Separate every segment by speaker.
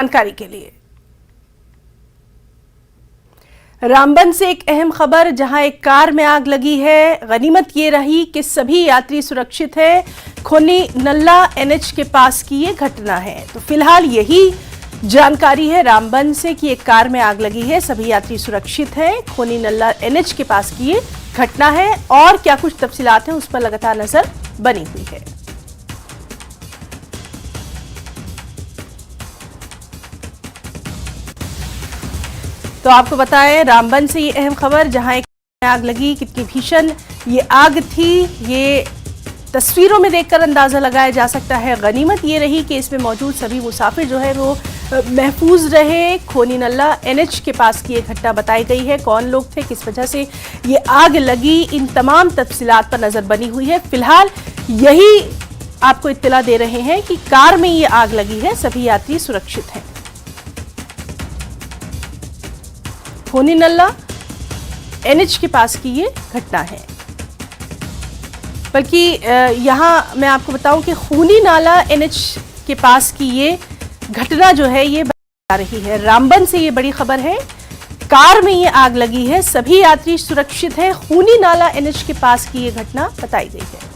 Speaker 1: जानकारी के लिए। रामबन से एक अहम खबर, जहां एक कार में आग लगी है। गनीमत ये रही कि सभी यात्री सुरक्षित हैं। खोनी नल्ला एनएच के पास की ये घटना है। तो फिलहाल यही जानकारी है रामबन से कि एक कार में आग लगी है, सभी यात्री सुरक्षित हैं। खोनी नल्ला एनएच के पास की ये घटना है और क्या कुछ तफसीलात हैं उस पर लगातार नजर बनी हुई है। तो आपको बताएं, रामबन से ये अहम खबर, जहां एक आग लगी, कितनी भीषण ये आग थी, ये तस्वीरों में देखकर अंदाजा लगाया जा सकता है। गनीमत ये रही कि इसमें मौजूद सभी मुसाफिर जो है वो महफूज रहे। खोनी नल्ला एनएच के पास की ये घटना बताई गई है। कौन लोग थे, किस वजह से ये आग लगी, इन तमाम तफसीलात पर नजर बनी हुई है। फिलहाल यही आपको इत्तला दे रहे हैं कि कार में ये आग लगी है, सभी यात्री सुरक्षित हैं। खोनी नल्ला एनएच के पास की ये घटना है। बल्कि यहाँ मैं आपको बताऊं कि खूनी नाला एनएच के पास की ये घटना जो है ये आ रही है। रामबन से ये बड़ी खबर है, कार में ये आग लगी है, सभी यात्री सुरक्षित हैं। खूनी नाला एनएच के पास की ये घटना बताई गई है।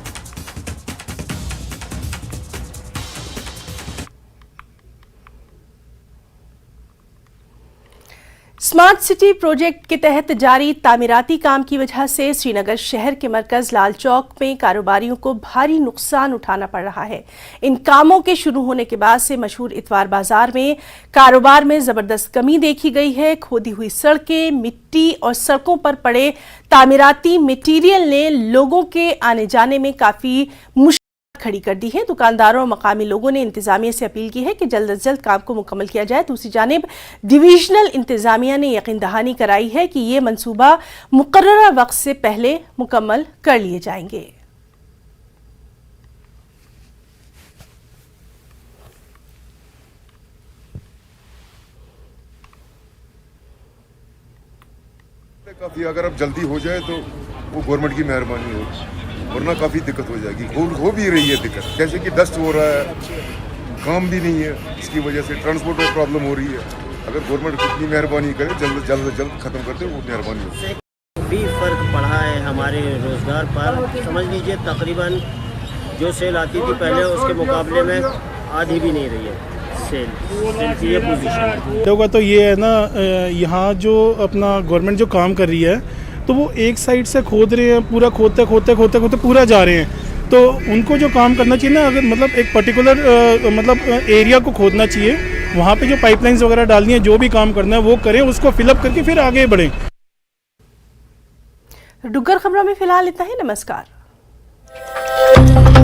Speaker 1: स्मार्ट सिटी प्रोजेक्ट के तहत जारी तामीराती काम की वजह से श्रीनगर शहर के मरकज लाल चौक में कारोबारियों को भारी नुकसान उठाना पड़ रहा है। इन कामों के शुरू होने के बाद से मशहूर इतवार बाजार में कारोबार में जबरदस्त कमी देखी गई है। खोदी हुई सड़कें, मिट्टी और सड़कों पर पड़े तामीराती मटीरियल ने लोगों के आने जाने में काफी मुश्किल खड़ी कर दी है। दुकानदारों और मकामी लोगों ने इंतजामिया से अपील की है कि जल्द से जल्द काम को मुकम्मल किया जाए। दूसरी जानिब डिवीजनल इंतजामिया ने यकीन दहानी कराई है कि ये मंसूबा मुकर्ररा वक्त से पहले मुकम्मल कर लिए जाएंगे।
Speaker 2: काफी अगर अब जल्दी हो जाए तो वो गवर्नमेंट की मेहरबानी होगी, वरना काफ़ी दिक्कत हो जाएगी। हो भी रही है दिक्कत, जैसे कि डस्ट हो रहा है, काम भी नहीं है, इसकी वजह से ट्रांसपोर्ट में प्रॉब्लम हो रही है। अगर गवर्नमेंट इतनी मेहरबानी करे, जल्द जल्द खत्म करते, वो मेहरबानी हो।
Speaker 3: भी फर्क पड़ा है हमारे रोज़गार पर। समझ लीजिए तकरीबन जो सेल आती थी पहले, उसके मुकाबले में आधी भी नहीं रही है सेल की ये पोजीशन
Speaker 4: होगा। तो ये है ना, यहाँ जो अपना गवर्नमेंट जो काम कर रही है तो वो एक साइड से खोद रहे हैं, पूरा खोदते पूरा जा रहे हैं। तो उनको जो काम करना चाहिए ना, अगर मतलब एक पर्टिकुलर मतलब एरिया को खोदना चाहिए, वहाँ पे जो पाइपलाइंस वगैरह डालनी है, जो भी काम करना है वो करें, उसको फिलअप करके फिर आगे बढ़ें।
Speaker 1: डुग्गर खबरों में फिलहाल इतना ही। नमस्कार।